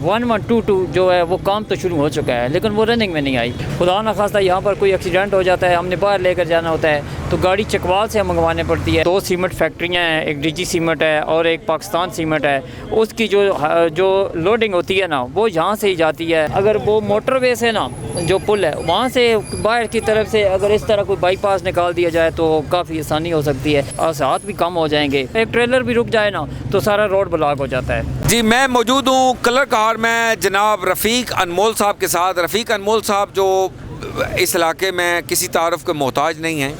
1122 जो है वो काम तो शुरू हो चुका है, लेकिन वो रनिंग में नहीं आई। खुदा न खास्ता यहाँ पर कोई एक्सीडेंट हो जाता है, हमने बाहर लेकर जाना होता है तो गाड़ी चकवाल से मंगवाने पड़ती है। 2 सीमेंट फैक्ट्रियाँ हैं, एक डीजी सीमेंट है और एक पाकिस्तान सीमेंट है। उसकी जो लोडिंग होती है ना वो यहाँ से ही जाती है। अगर वो मोटरवे से ना जो पुल है वहाँ से बाहर की तरफ से अगर इस तरह कोई बाईपास निकाल दिया जाए तो काफ़ी आसानी हो सकती है, हादसात भी कम हो जाएंगे। एक ट्रेलर भी रुक जाए ना तो सारा रोड ब्लॉक हो जाता है। जी, मैं मौजूद हूँ कलर कार में जनाब रफ़ीक अनमोल साहब के साथ। रफ़ीक अनमोल साहब जो इस इलाके में किसी तारुफ के मोहताज नहीं हैं।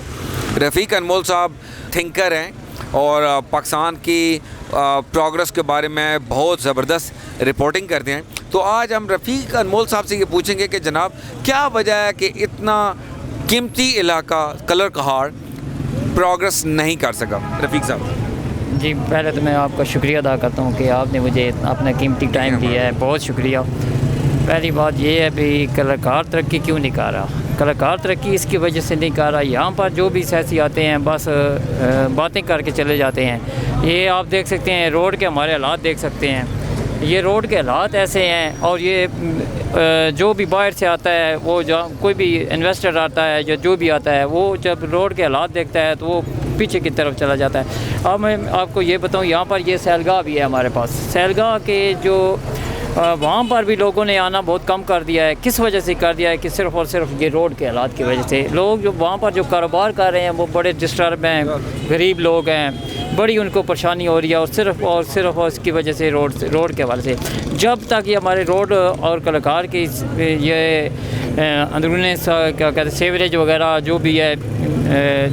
रफ़ीक अनमोल साहब थिंकर हैं और पाकिस्तान की प्रोग्रेस के बारे में बहुत ज़बरदस्त रिपोर्टिंग करते हैं। तो आज हम रफ़ीक अनमोल साहब से ये पूछेंगे कि जनाब क्या वजह है कि इतना कीमती इलाका कलर कहार प्रोग्रेस नहीं कर सका। रफ़ीक साहब जी, पहले तो मैं आपका शुक्रिया अदा करता हूँ कि आपने मुझे अपना कीमती टाइम दिया है, बहुत शुक्रिया। पहली बात ये है भी कलाकार तरक्की क्यों नहीं कर रहा। कलाकार तरक्की इसकी वजह से नहीं कर रहा, यहाँ पर जो भी सियासी आते हैं बस बातें करके चले जाते हैं। ये आप देख सकते हैं, रोड के हमारे हालात देख सकते हैं। ये रोड के हालात ऐसे हैं और ये जो भी बाहर से आता है वो कोई भी इन्वेस्टर आता है या जो भी आता है वो जब रोड के हालात देखता है तो वो पीछे की तरफ चला जाता है। अब मैं आपको ये बताऊं, यहाँ पर ये सैलगाह भी है हमारे पास। सैलगाह के जो वहाँ पर भी लोगों ने आना बहुत कम कर दिया है। किस वजह से कर दिया है कि सिर्फ़ और सिर्फ ये रोड के हालात की वजह से। लोग जो वहाँ पर जो कारोबार कर रहे हैं वो बड़े डिस्टर्ब हैं, गरीब लोग हैं, बड़ी उनको परेशानी हो रही है और सिर्फ इसकी वजह से रोड के हवाले से। जब तक ये हमारे रोड और कलाकार की ये अंदरूनी क्या कहते हैं सेवरेज वगैरह जो भी है,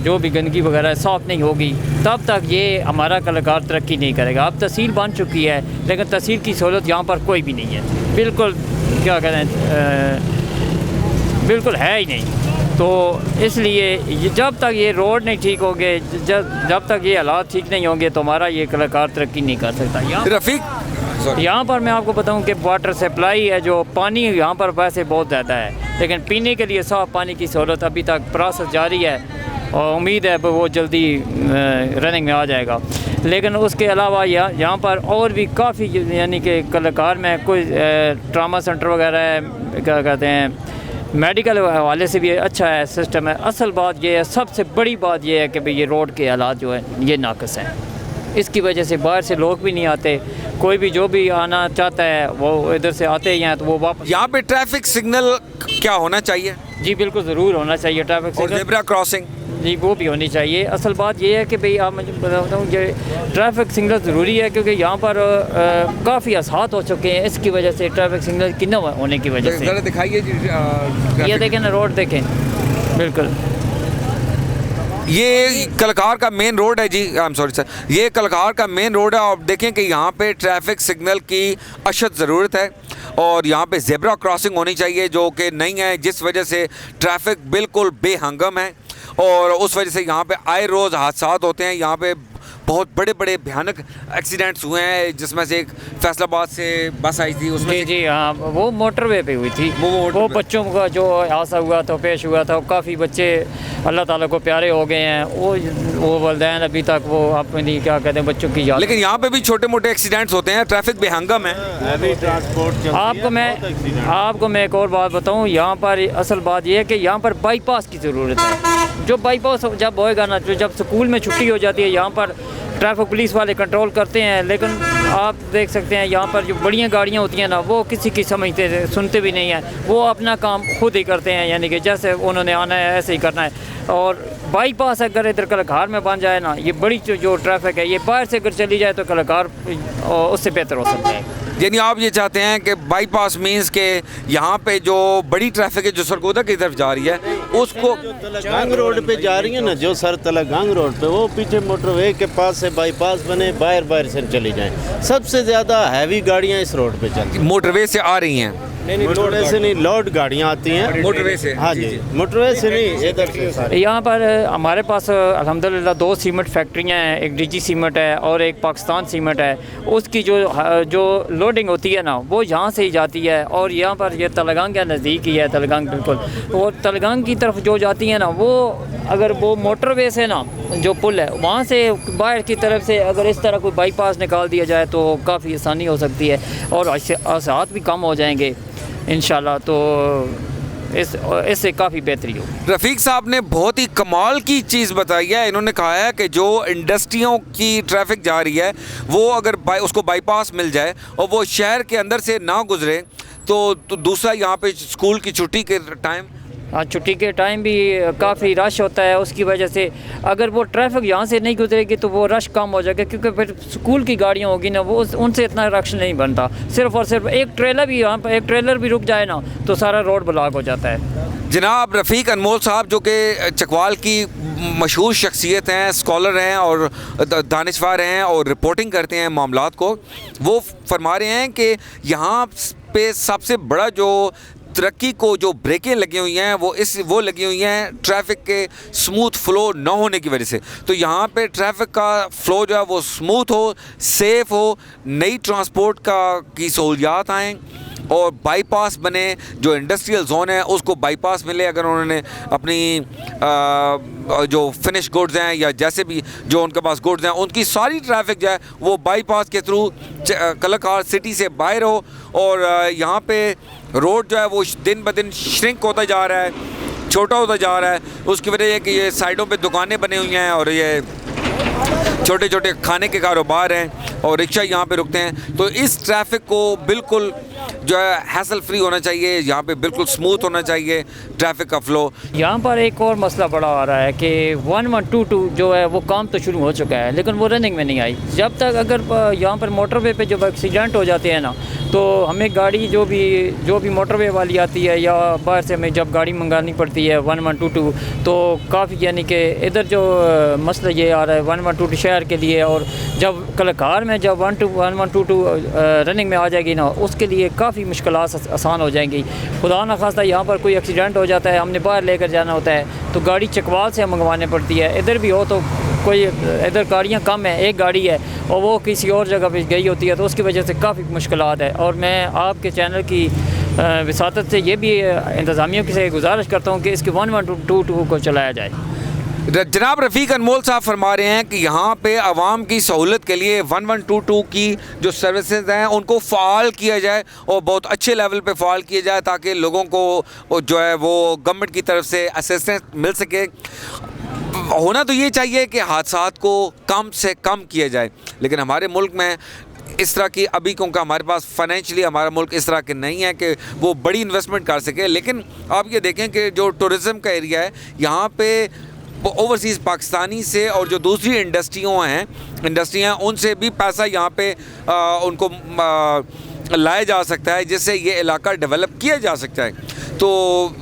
जो भी गंदगी वगैरह साफ़ नहीं होगी तब तक ये हमारा कलाकार तरक्की नहीं करेगा। अब तहसील बन चुकी है लेकिन तहसील की सहूलत यहाँ पर कोई भी नहीं है, बिल्कुल क्या कहते हैं बिल्कुल है ही नहीं। तो इसलिए जब तक ये रोड नहीं ठीक होंगे, जब तक ये हालात ठीक नहीं होंगे तो हमारा ये कलाकार तरक्की नहीं कर सकता। यहाँ पर मैं आपको बताऊं कि वाटर सप्लाई है, जो पानी यहाँ पर वैसे बहुत ज़्यादा है लेकिन पीने के लिए साफ़ पानी की सहूलत अभी तक प्रोसेस जारी है और उम्मीद है वो जल्दी रनिंग में आ जाएगा। लेकिन उसके अलावा यहाँ पर और भी काफ़ी यानी कि कलाकार में कोई ट्रामा सेंटर वगैरह है, क्या कहते हैं मेडिकल हवाले से भी अच्छा है सिस्टम है। असल बात ये है, सबसे बड़ी बात ये है कि भाई ये रोड के हालात जो है ये नाक़िस हैं। इसकी वजह से बाहर से लोग भी नहीं आते, कोई भी जो भी आना चाहता है वो इधर से आते ही हैं तो वो वापस। यहाँ पे ट्रैफिक सिग्नल क्या होना चाहिए? जी बिल्कुल ज़रूर होना चाहिए ट्रैफिक सिग्नल, ज़ेब्रा क्रॉसिंग जी वो भी होनी चाहिए। असल बात ये है कि भाई आप मुझे बताता हूँ कि ट्रैफिक सिग्नल ज़रूरी है क्योंकि यहाँ पर काफ़ी हादसात हो चुके हैं इसकी वजह से, ट्रैफिक सिग्नल की न होने की वजह से। दिखाइए ये देखें ना, रोड देखें, बिल्कुल ये कलकार का मेन रोड है जी। आई एम सॉरी सर, ये कलकार का मेन रोड है। आप देखें कि यहाँ पे ट्रैफिक सिग्नल की अशद ज़रूरत है और यहाँ पे ज़ेब्रा क्रॉसिंग होनी चाहिए जो कि नहीं है, जिस वजह से ट्रैफिक बिल्कुल बेहंगम है और उस वजह से यहाँ पे आए रोज़ हादसात होते हैं। यहाँ पे बहुत बड़े बड़े भयानक एक्सीडेंट्स हुए हैं जिसमें से एक फैसलाबाद से बस आई थी उसमें जी हाँ वो मोटरवे पे हुई थी। वो बच्चों का जो हादसा हुआ था पेश हुआ था, काफ़ी बच्चे अल्लाह ताला को प्यारे हो गए हैं। वो वालिदैन अभी तक वो अपनी क्या कहते हैं बच्चों की याद। लेकिन यहाँ पे भी छोटे मोटे एक्सीडेंट्स होते हैं, ट्रैफिक बेहंगम है। आपको मैं एक और बात बताऊँ, यहाँ पर असल बात यह है कि यहाँ पर बाईपास की ज़रूरत है। जो बाईपास जब होएगा ना, जब स्कूल में छुट्टी हो जाती है यहाँ पर ट्रैफिक पुलिस वाले कंट्रोल करते हैं, लेकिन आप देख सकते हैं यहाँ पर जो बड़ियाँ गाड़ियाँ होती हैं ना वो किसी की समझते सुनते भी नहीं हैं, वो अपना काम खुद ही करते हैं, यानी कि जैसे उन्होंने आना है ऐसे ही करना है। और बाईपास अगर इधर कलाकार में बन जाए ना, ये बड़ी जो ट्रैफिक है ये बाहर से अगर चली जाए तो कलाकार उससे बेहतर हो सकता है। यानी आप ये चाहते हैं कि बाईपास मीन्स के यहाँ पे जो बड़ी ट्रैफिक है जो सरगोदा की तरफ जा रही है उसको तलगांग रोड पे जा रही है ना, जो सर तलगांग रोड पे वो पीछे मोटरवे के पास से बाईपास बने, बाहर से चली जाएं। सबसे ज़्यादा हैवी गाड़ियाँ इस रोड पे चलती हैं। मोटरवे से आ रही हैं? नहीं मोटरवे से नहीं, लोड गाड़ियाँ आती हैं मोटरवे से। हाँ जी, मोटरवे से नहीं, इधर से। यहाँ पर हमारे पास अल्हम्दुलिल्लाह 2 सीमेंट फैक्ट्रियाँ हैं, एक डीजी सीमेंट है और एक पाकिस्तान सीमेंट है। उसकी जो लोडिंग होती है ना वो यहाँ से ही जाती है और यहाँ पर ये तलगांग के नज़दीक ही है। तलगांग बिल्कुल, और तलगांग की तरफ जो जाती हैं ना, वो अगर वो मोटरवे से ना जो पुल है वहाँ से बाहर की तरफ से अगर इस तरह कोई बाईपास निकाल दिया जाए तो काफ़ी आसानी हो सकती है और हादसात भी कम हो जाएंगे इंशाल्लाह। तो इससे काफ़ी बेहतरी हो। रफ़ीक साहब ने बहुत ही कमाल की चीज़ बताई है। इन्होंने कहा है कि जो इंडस्ट्रियों की ट्रैफिक जा रही है वो अगर उसको बाईपास मिल जाए और वो शहर के अंदर से ना गुजरे तो दूसरा यहाँ पे स्कूल की छुट्टी के टाइम, हाँ छुट्टी के टाइम भी काफ़ी रश होता है, उसकी वजह से अगर वो ट्रैफिक यहाँ से नहीं गुजरेगी तो वो रश कम हो जाएगा, क्योंकि फिर स्कूल की गाड़ियाँ होगी ना वो उनसे इतना रश नहीं बनता। सिर्फ और सिर्फ एक ट्रेलर भी यहाँ पर एक ट्रेलर भी रुक जाए ना तो सारा रोड ब्लॉक हो जाता है। जनाब रफ़ीक अनमोल साहब जो कि चकवाल की मशहूर शख्सियत हैं, स्कॉलर हैं और दानिशवर हैं और रिपोर्टिंग करते हैं मामलात को, वो फरमा रहे हैं कि यहाँ पे सबसे बड़ा जो तरक्की को जो ब्रेकें लगी हुई हैं वो लगी हुई हैं ट्रैफिक के स्मूथ फ्लो ना होने की वजह से। तो यहाँ पे ट्रैफिक का फ़्लो जो है वो स्मूथ हो, सेफ़ हो, नई ट्रांसपोर्ट की सहूलियात आएँ और बाईपास बने, जो इंडस्ट्रियल जोन है उसको बाईपास मिले। अगर उन्होंने अपनी जो फिनिश गुड्स हैं या जैसे भी जो उनके पास गुड्स हैं उनकी सारी ट्रैफिक जो है वो बाईपास के थ्रू कलाकार सिटी से बाहर हो और यहाँ पे रोड जो है वो दिन ब दिन श्रिंक होता जा रहा है, छोटा होता जा रहा है। उसकी वजह यह कि ये साइडों पे दुकानें बनी हुई हैं और ये छोटे छोटे खाने के कारोबार हैं और रिक्शा यहाँ पे रुकते हैं। तो इस ट्रैफिक को बिल्कुल जो है हैसल फ्री होना चाहिए, यहाँ पे बिल्कुल स्मूथ होना चाहिए ट्रैफिक का फ़्लो। यहाँ पर एक और मसला बड़ा आ रहा है कि 1122 जो है वो काम तो शुरू हो चुका है लेकिन वो रनिंग में नहीं आई। जब तक अगर यहाँ पर मोटरवे पे जब एक्सीडेंट हो जाते हैं ना तो हमें गाड़ी जो भी मोटरवे वाली आती है या बाहर से हमें जब गाड़ी मंगानी पड़ती है 1122 तो काफ़ी यानी कि इधर जो मसला ये आ रहा है 1122 शहर के लिए, और जब कलाकार में जब 1122 रनिंग में आ जाएगी ना उसके लिए काफ़ी मुश्किलात आसान हो जाएंगी। खुदा न खास्ता यहाँ पर कोई एक्सीडेंट हो जाता है, हमने बाहर लेकर जाना होता है तो गाड़ी चकवाल से मंगवानी पड़ती है। इधर भी हो तो कोई इधर गाड़ियाँ कम है, एक गाड़ी है और वो किसी और जगह पे गई होती है तो उसकी वजह से काफ़ी मुश्किलात है। और मैं आपके चैनल की विसातत से ये भी इंतज़ामिया से गुजारिश करता हूँ कि इसकी 1122 को चलाया जाए। जनाब रफ़ीक अनमोल साहब फरमा रहे हैं कि यहाँ पे आवाम की सहूलत के लिए 1122 की जो सर्विसेज हैं उनको फ़ाल किया जाए और बहुत अच्छे लेवल पे फ़ाल किया जाए ताकि लोगों को जो है वो गवर्नमेंट की तरफ से असिस्टेंस मिल सके। होना तो ये चाहिए कि हादसात को कम से कम किया जाए, लेकिन हमारे मुल्क में इस तरह की अभी क्योंकि हमारे पास फाइनेंशियली हमारा मुल्क इस तरह के नहीं है कि वो बड़ी इन्वेस्टमेंट कर सके। लेकिन आप ये देखें कि जो टूरिज़म का एरिया है यहाँ पे ओवरसीज़ पाकिस्तानी से और जो दूसरी इंडस्ट्रियाँ उनसे भी पैसा यहाँ पे उनको लाया जा सकता है जिससे ये इलाका डेवलप किया जा सकता है। तो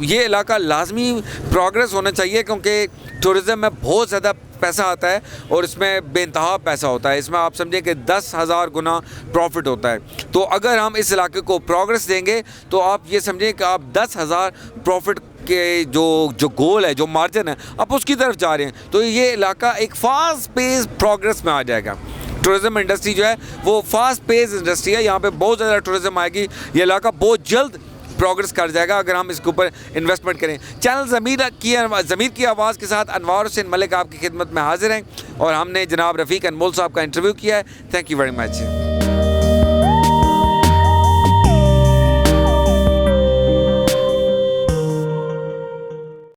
ये इलाका लाजमी प्रोग्रेस होना चाहिए क्योंकि टूरिज़म में बहुत ज़्यादा पैसा आता है और इसमें बेइंतहा पैसा होता है। इसमें आप समझें कि 10,000 गुना प्रॉफिट होता है। तो अगर हम इस इलाके को प्रोग्रेस देंगे तो आप ये समझें कि आप 10,000 प्रॉफिट के जो गोल है, जो मार्जिन है, आप उसकी तरफ जा रहे हैं। तो ये इलाका एक फास्ट पेस प्रोग्रेस में आ जाएगा। टूरिज़म इंडस्ट्री जो है वो फास्ट पेस इंडस्ट्री है, यहाँ पे बहुत ज़्यादा टूरिज़म आएगी। ये इलाका बहुत जल्द प्रोग्रेस कर जाएगा अगर हम इसके ऊपर इन्वेस्टमेंट करें। चैनल ज़मीर की आवाज़ के साथ अनवार हुसैन मलिक आपकी खिदमत में हाजिर हैं और हमने जनाब रफ़ीक अनमोल साहब का इंटरव्यू किया है। Thank you very much.